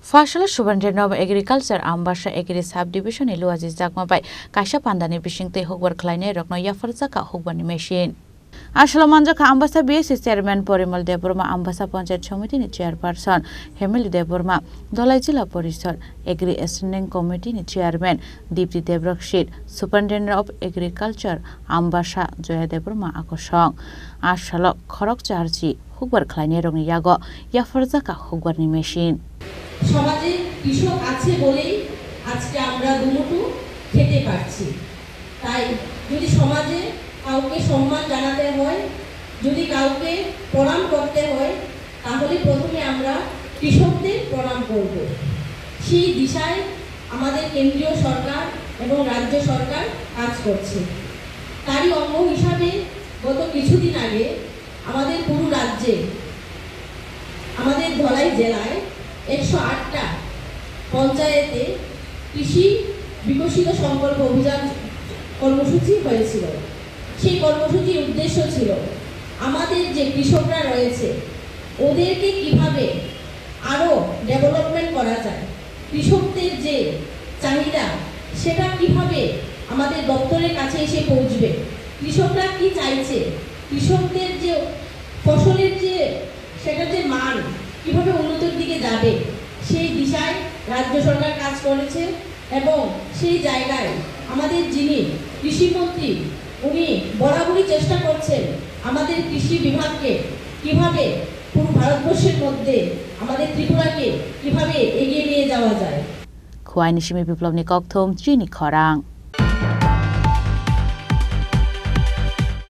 Fashala Subarnrendranath Agriculture Ambasha Agri Subdivision Luazis Jakmabai Kaisha Pandani Bishingte Hogwar Kleine Rokno Yafarzaka Hogbani Machine. Ashla Manjaka Ambassa BSC Chairman Porimal Deborma Ambassa Panchayat Committee ni Chairperson Hemili Deborma Dholai Jila Porishad Agri Standing Committee ni Chairman Dipti Debrakshit Superintendent of Agriculture Ambassa Joya Deborma Akosong Ashla Khorok Charji Hogwar Kleine Rokno Yago Yafarzaka Hogwani Machine. সমাজে কৃষক আছে বলেই আজকে আমরা দুমুঠো খেতে পারছি। তাই যদি সমাজে কাউকে সম্মান জানাতে হয়, যদি কাউকে প্রণাম করতে হয়, তাহলে প্রথমে আমরা কৃষকদের প্রণাম করব। সেই দিশায় আমাদের কেন্দ্রীয় সরকার এবং রাজ্য সরকার কাজ করছে। তারই অঙ্গ হিসাবে গত কিছুদিন আগে আমাদের পুরো রাজ্যে আমাদের ধলাই জেলায় 108টা পঞ্চায়েতে কৃষি বিকশিত সংকল্প অভিযান কর্মসূচি হয়েছিল। সেই কর্মসূচির উদ্দেশ্য ছিল আমাদের যে কৃষকরা রয়েছে ওদেরকে কিভাবে আরো ডেভেলপমেন্ট করা যায়, কৃষকদের যে চাহিদা সেটা কিভাবে আমাদের দপ্তরের কাছে এসে পৌঁছবে, কৃষকরা কি চাইছে, কৃষকদের যে ফসলের যে সেটা যে মান কিভাবে উন্নতির দিকে যাবে সেই দিশায় রাজ্য সরকার কাজ করেছে। এবং সেই জায়গায় আমাদের যিনি কৃষিমন্ত্রী উনি বরাবরই চেষ্টা করছেন আমাদের কৃষি বিভাগকে কিভাবে পুরো ভারতবর্ষের মধ্যে আমাদের ত্রিপুরাকে কিভাবে এগিয়ে নিয়ে যাওয়া যায়। খোয়াই নিশিমি বিপ্লব নিকথম চিনি খরাং।